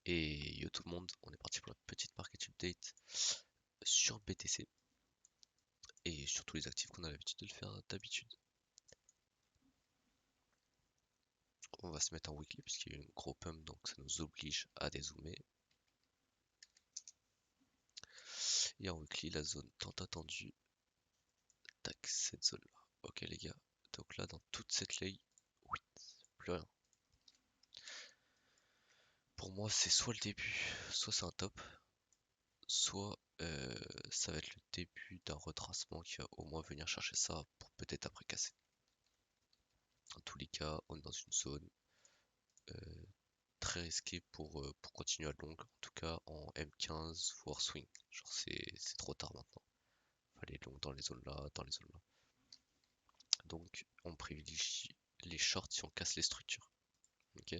Et yo tout le monde, on est parti pour la petite market update sur BTC et sur tous les actifs qu'on a l'habitude de le faire d'habitude. On va se mettre en weekly puisqu'il y a eu une gros pump, donc ça nous oblige à dézoomer. Et en weekly, la zone tant attendue, tac, cette zone là. Ok les gars, donc là dans toute cette lay, oui, plus rien. Pour moi c'est soit le début, soit c'est un top, soit ça va être le début d'un retracement qui va au moins venir chercher ça pour peut-être après casser. Dans tous les cas, on est dans une zone très risquée pour continuer à long, en tout cas en M15 voire swing. Genre c'est trop tard maintenant. Fallait long dans les zones là, dans les zones là. Donc on privilégie les shorts si on casse les structures. Ok.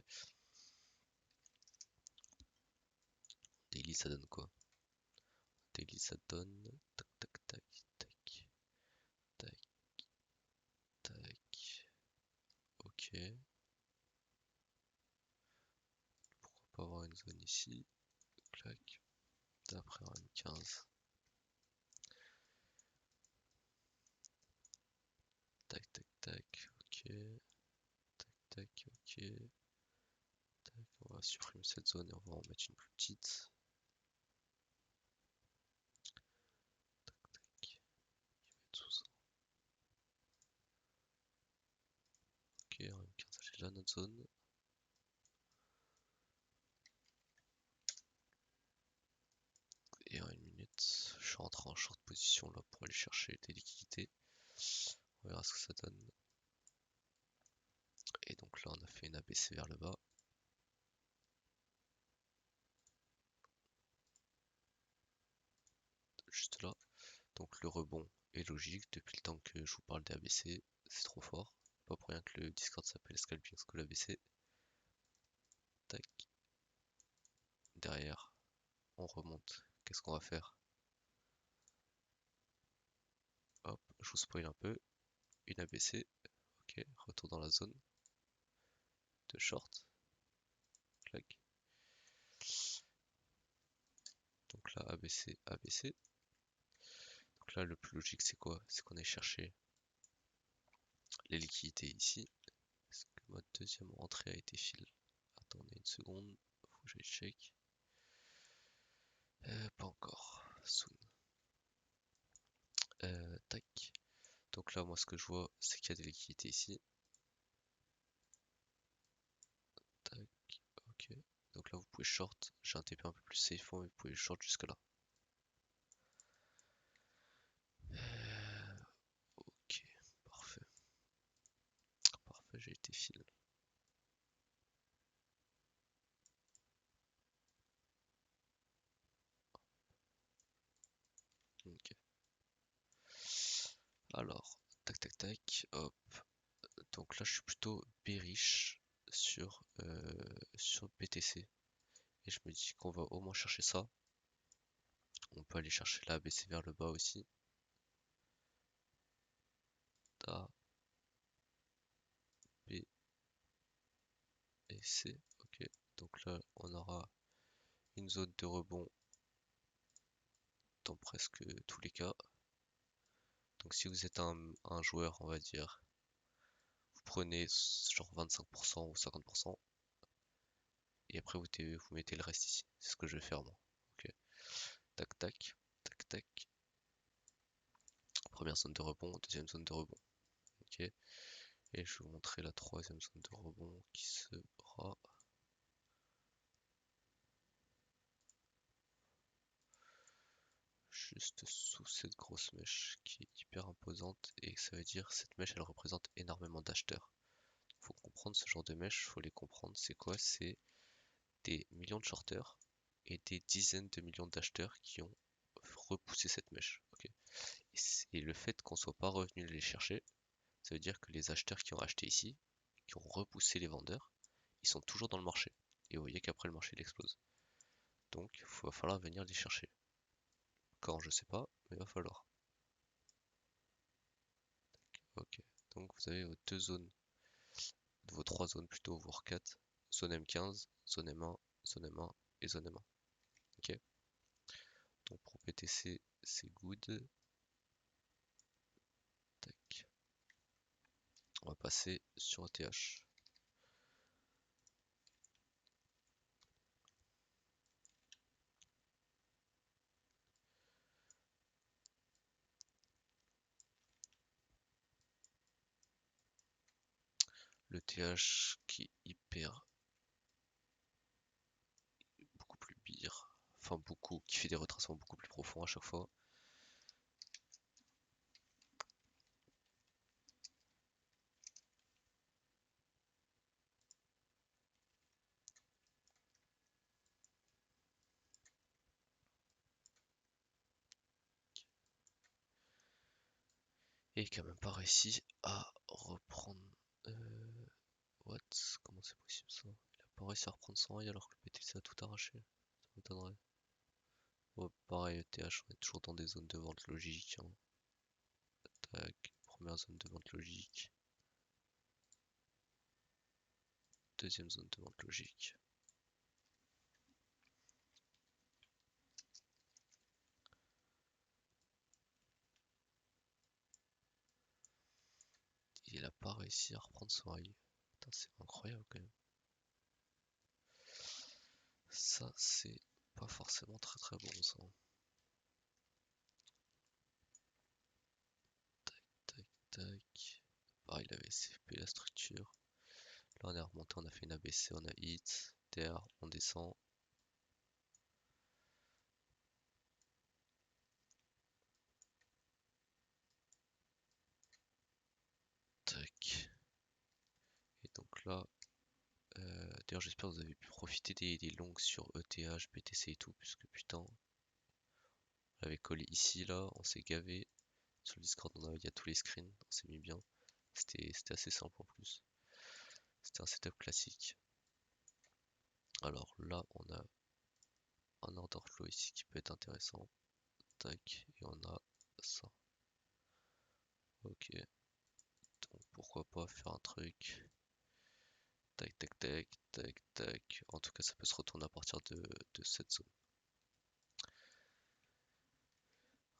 Daily ça donne quoi? Daily ça donne tac tac tac tac tac tac. Ok. Pourquoi pas avoir une zone ici? Clac. D'après un M15. Tac tac tac. Ok. Tac tac ok. Tac, on va supprimer cette zone et on va en mettre une plus petite. Tac, tout ça. Ok, en M15 elle est là notre zone. Et en une minute, je suis rentré en short position là pour aller chercher des liquidités. On verra ce que ça donne. Et donc là on a fait une ABC vers le bas. Juste là. Donc le rebond est logique depuis le temps que je vous parle des ABC. C'est trop fort. Pas pour rien que le Discord s'appelle Scalping School ABC. Tac. Derrière, on remonte. Qu'est-ce qu'on va faire? Hop, je vous spoil un peu. Une ABC. Ok, retour dans la zone de short. Clac. Donc là, ABC, ABC. Donc là, le plus logique, c'est quoi? C'est qu'on aille chercher les liquidités ici. Est-ce que ma deuxième entrée a été fill? Attendez une seconde, faut que j'aille check. Pas encore. Soon. Tac. Donc là, moi, ce que je vois, c'est qu'il y a des liquidités ici. Tac. Ok. Donc là, vous pouvez short. J'ai un TP un peu plus safe, mais vous pouvez short jusque là. Ok. Parfait. Parfait, j'ai été fill. Ok. Alors, tac tac tac, hop. Donc là, je suis plutôt bearish sur BTC. Et je me dis qu'on va au moins chercher ça. On peut aller chercher la ABC vers le bas aussi. A, B et C. Ok. Donc là, on aura une zone de rebond dans presque tous les cas. Donc si vous êtes un joueur, on va dire, vous prenez genre 25% ou 50%. Et après vous mettez le reste ici. C'est ce que je vais faire moi. Ok. Tac tac. Tac tac. Première zone de rebond, deuxième zone de rebond. Ok. Et je vais vous montrer la troisième zone de rebond qui sera juste sous cette grosse mèche qui est hyper imposante, et ça veut dire cette mèche elle représente énormément d'acheteurs. Faut comprendre ce genre de mèche, faut les comprendre. C'est quoi? C'est des millions de shorters et des dizaines de millions d'acheteurs qui ont repoussé cette mèche. Okay, et le fait qu'on soit pas revenu les chercher, ça veut dire que les acheteurs qui ont acheté ici, qui ont repoussé les vendeurs, ils sont toujours dans le marché. Et vous voyez qu'après le marché il explose. Donc il va falloir venir les chercher. Quand je sais pas, mais il va falloir. Ok, donc vous avez vos deux zones, vos trois zones plutôt, voire quatre. Zone M15, zone M1, zone M1 et zone M1. Ok. Donc pour BTC, c'est good. Tac. On va passer sur ETH. Le TH qui est hyper beaucoup plus pire. Enfin beaucoup, qui fait des retracements beaucoup plus profonds à chaque fois. Et qui a même pas réussi à reprendre. What? Comment c'est possible ça? Il a pas réussi à reprendre son rail alors que le BTC a tout arraché. Ça m'étonnerait. Ouais, pareil, ETH, on est toujours dans des zones de vente logique, hein. Tac, première zone de vente logique. Deuxième zone de vente logique. Il a pas réussi à reprendre son rail. Putain, c'est incroyable quand même. Ça, c'est pas forcément très très bon ça. Tac, tac. Pareil, il avait CP la structure. Là, on est remonté, on a fait une ABC, on a hit. TR, on descend. Tac. Et donc là, d'ailleurs, j'espère que vous avez pu profiter des longues sur ETH, BTC et tout, puisque putain, on avait collé ici, là, on s'est gavé. Sur le Discord, il y a tous les screens, on s'est mis bien. C'était assez simple en plus. C'était un setup classique. Alors là, on a un order flow ici qui peut être intéressant. Tac, et on a ça. Ok, donc pourquoi pas faire un truc. Tac, tac, tac, tac, tac. En tout cas, ça peut se retourner à partir de cette zone.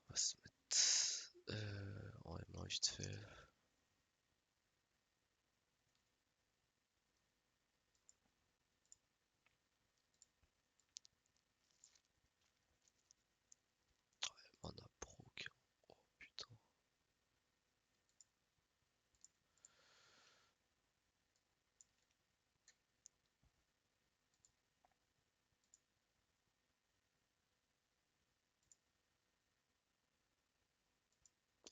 On va se mettre en M1 vite fait. On a broke. Oh putain.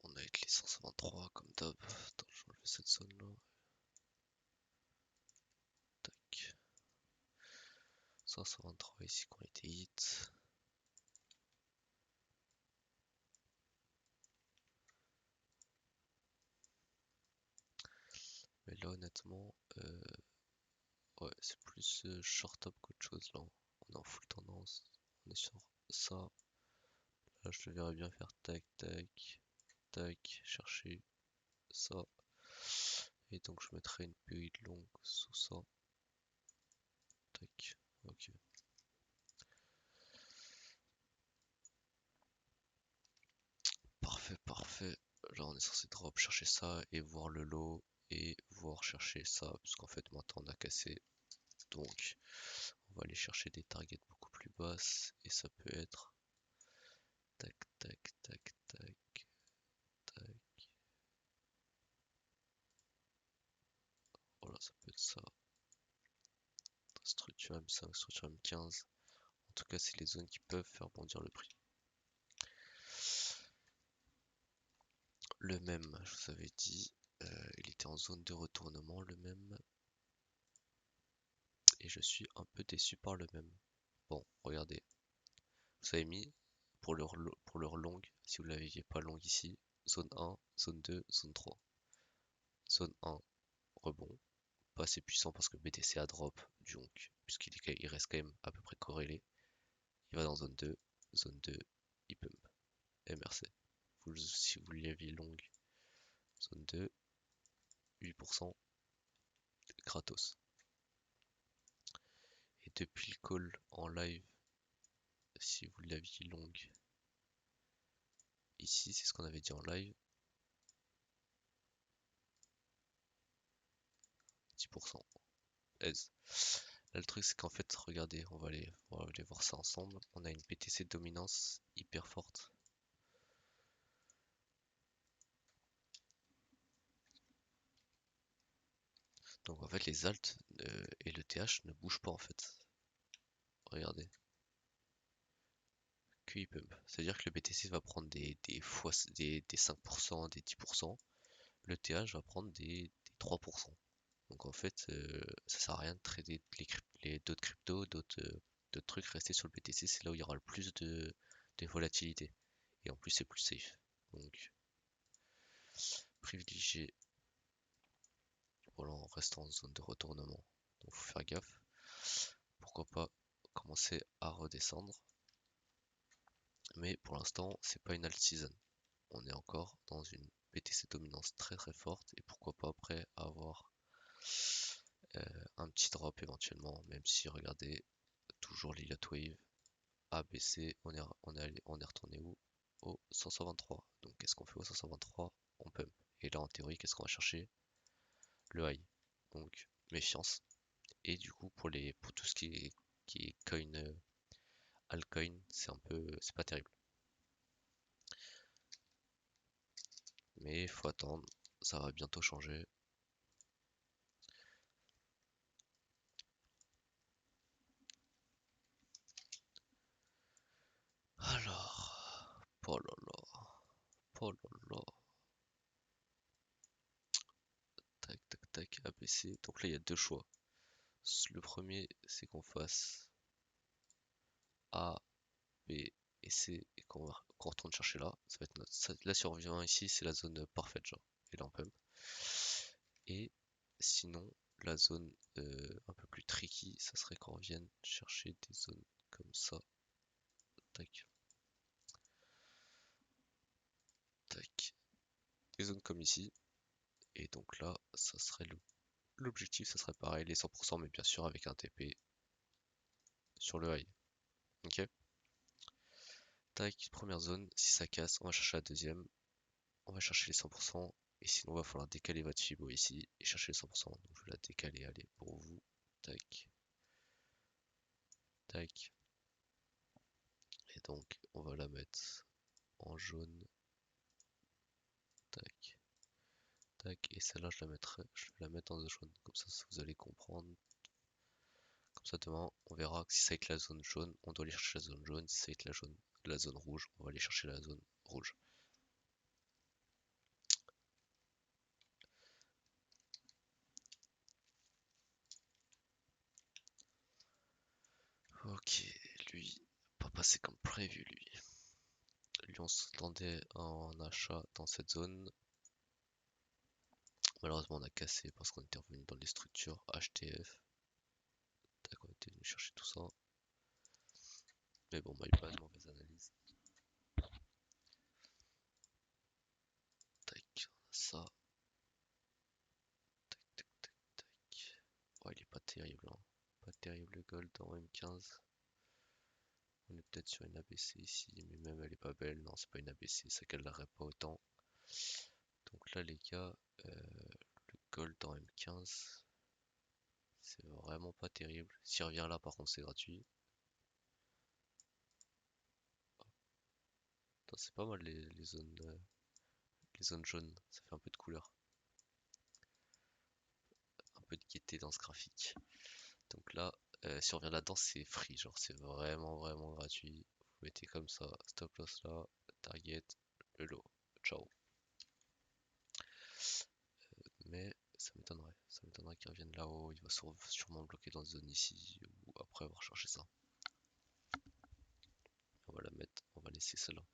On a été les 123 comme d'hab. Attends, je vais enlever cette zone là. Tac. 123 ici qu'on était hit. Mais là honnêtement, ouais, c'est plus short top qu'autre chose là. On est en full tendance. On est sur ça. Là je devrais bien faire tac tac tac, chercher ça. Et donc je mettrai une PI longue sous ça. Tac, ok. Parfait, parfait. Là on est censé drop chercher ça et voir le lot et voir chercher ça. Puisqu'en fait maintenant on a cassé. Donc on va aller chercher des targets beaucoup plus basses. Et ça peut être tac tac tac tac tac. Voilà, ça peut être ça. Structure M5, structure M15. En tout cas, c'est les zones qui peuvent faire bondir le prix. Le même, je vous avais dit, il était en zone de retournement, le même. Et je suis un peu déçu par le même. Bon, regardez. Vous avez mis pour leur longue, si vous ne l'aviez pas longue ici, zone 1, zone 2, zone 3. Zone 1, rebond. Pas assez puissant parce que BTC a drop, donc, puisqu'il reste quand même à peu près corrélé. Il va dans zone 2, il pump. MRC. Si vous l'aviez longue, zone 2, 8%, gratos. Et depuis le call en live, si vous l'aviez longue, ici c'est ce qu'on avait dit en live, 10%. Aise. Là le truc c'est qu'en fait, regardez, on va aller voir ça ensemble. On a une BTC de dominance hyper forte. Donc en fait les alts et le TH ne bougent pas en fait. Regardez. QI pump. C'est-à-dire que le BTC va prendre des 5%, des 10%. Le TH va prendre des 3%. Donc en fait, ça sert à rien de trader d'autres cryptos, d'autres trucs restés sur le BTC. C'est là où il y aura le plus de volatilité. Et en plus, c'est plus safe. Donc, privilégier. Voilà, on reste en zone de retournement. Donc, faut faire gaffe. Pourquoi pas commencer à redescendre. Mais pour l'instant, c'est pas une alt season. On est encore dans une BTC dominance très très forte. Et pourquoi pas après avoir un petit drop éventuellement. Même si, regardez, toujours l'Elliott Wave a baissé. On est retourné où? Au 523. Donc qu'est-ce qu'on fait au 523? On pump. Et là, en théorie, qu'est-ce qu'on va chercher? Le high. Donc méfiance. Et du coup, pour tout ce qui est coin, altcoin, c'est pas terrible. Mais il faut attendre, ça va bientôt changer. Alors, oh là là, oh là là, tac tac tac, ABC. Donc là, il y a deux choix. Le premier, c'est qu'on fasse A, B et C et qu'on retourne chercher là. Ça va être là, si on revient ici, c'est la zone parfaite, genre. Et là, on pump. Et sinon, la zone un peu plus tricky, ça serait qu'on revienne chercher des zones comme ça. Tac, tac. Des zones comme ici. Et donc là, ça serait l'objectif, ça serait pareil, les 100%, mais bien sûr avec un TP sur le high. Ok. Tac, première zone, si ça casse, on va chercher la deuxième. On va chercher les 100%. Et sinon, il va falloir décaler votre Fibo ici et chercher les 100%. Donc je vais la décaler, allez, pour vous. Tac, tac. Et donc, on va la mettre en jaune. Tac, tac. Et celle-là, je vais la mettre en jaune. Comme ça, vous allez comprendre. Comme ça, demain, on verra que si ça va être la zone jaune, on doit aller chercher la zone jaune. Si ça va être la zone rouge, on va aller chercher la zone rouge. Ok, lui, pas passé comme prévu, lui. Lui, on s'attendait en achat dans cette zone. Malheureusement, on a cassé parce qu'on était revenu dans les structures HTF. Tac, on était venu chercher tout ça. Mais bon, my bad, mauvaise analyse. Tac, on a ça. Tac, tac, tac, tac. Oh, il est pas terrible, hein. Pas terrible le gold en M15. On est peut-être sur une ABC ici, mais même elle est pas belle. Non, c'est pas une ABC, ça galerait pas autant. Donc là, les gars, le gold en M15, c'est vraiment pas terrible. S'il revient là, par contre, c'est gratuit. C'est pas mal les zones jaunes, ça fait un peu de couleur, un peu de gaieté dans ce graphique. Donc là, si on revient là-dedans, c'est free, genre c'est vraiment vraiment gratuit. Vous mettez comme ça, stop loss là, target, le lot, ciao. Mais ça m'étonnerait qu'il revienne là-haut, il va sûrement bloquer dans cette zone ici, ou après avoir cherché ça. On va la mettre, on va laisser celle-là.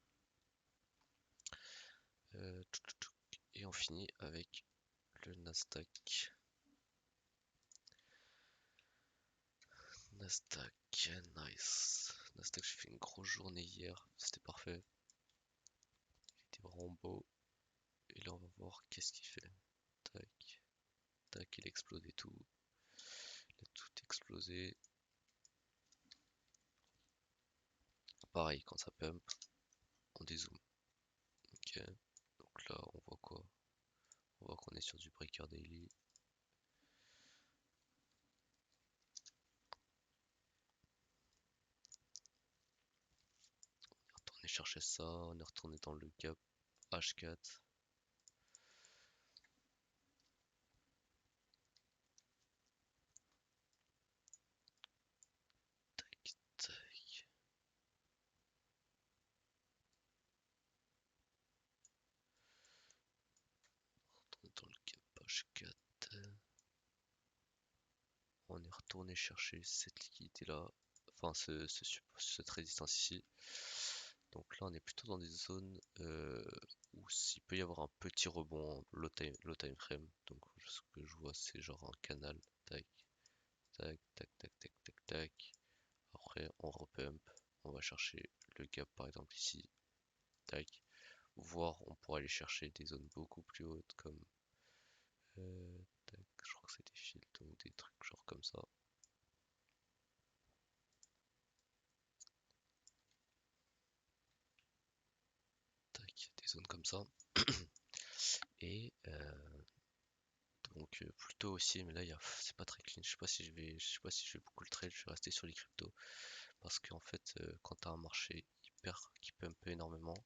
Et on finit avec le Nasdaq. Nasdaq, nice. Nasdaq, j'ai fait une grosse journée hier, c'était parfait. Il était vraiment beau. Et là, on va voir qu'est-ce qu'il fait. Tac, tac, il a explosé tout. Il a tout explosé. pareil, quand ça pump, on dézoome. Ok, donc là on voit quoi? On voit qu'on est sur du breaker daily. On est retourné chercher ça, on est retourné dans le gap H4. Tac, tac. Retourné dans le gap H4. On est retourné chercher cette liquidité là, enfin cette résistance ici. Donc là on est plutôt dans des zones où il peut y avoir un petit rebond en low time frame. Donc ce que je vois c'est genre un canal, tac, tac, tac, tac, tac, tac, tac. Après on repump, on va chercher le gap par exemple ici, tac. Voire on pourrait aller chercher des zones beaucoup plus hautes comme tac, je crois que c'est des filtres ou des trucs genre comme ça. Tac, des zones comme ça. Et donc plutôt aussi, mais là c'est pas très clean. Je sais pas si je vais beaucoup le trade. Je vais rester sur les cryptos parce qu'en fait, quand t'as un marché hyper qui pump énormément,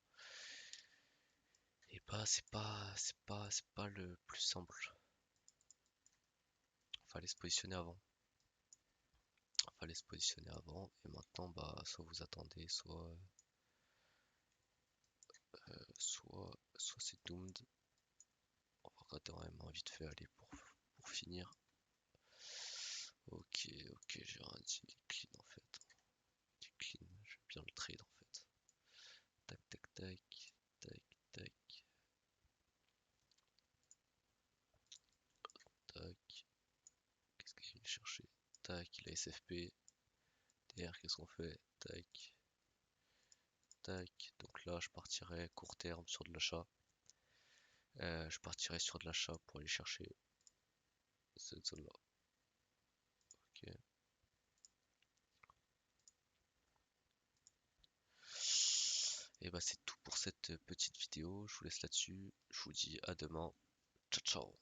et bah c'est pas le plus simple. Fallait se positionner avant. Fallait se positionner avant. Et maintenant, bah soit vous attendez, soit c'est doomed. On va regarder vraiment vite fait aller pour finir. Ok, ok, j'ai rien dit, il est clean en fait. Il est clean, je vais bien le trade en fait. Tac, tac, tac, tac, tac, tac. Qu'est-ce qu'il vient chercher? Tac, il a SFP. Derrière, qu'est-ce qu'on fait? Tac, tac. Donc là, je partirai court terme sur de l'achat. Je partirai sur de l'achat pour aller chercher cette zone-là. Ok. Et bah c'est tout pour cette petite vidéo. Je vous laisse là-dessus. Je vous dis à demain. Ciao ciao.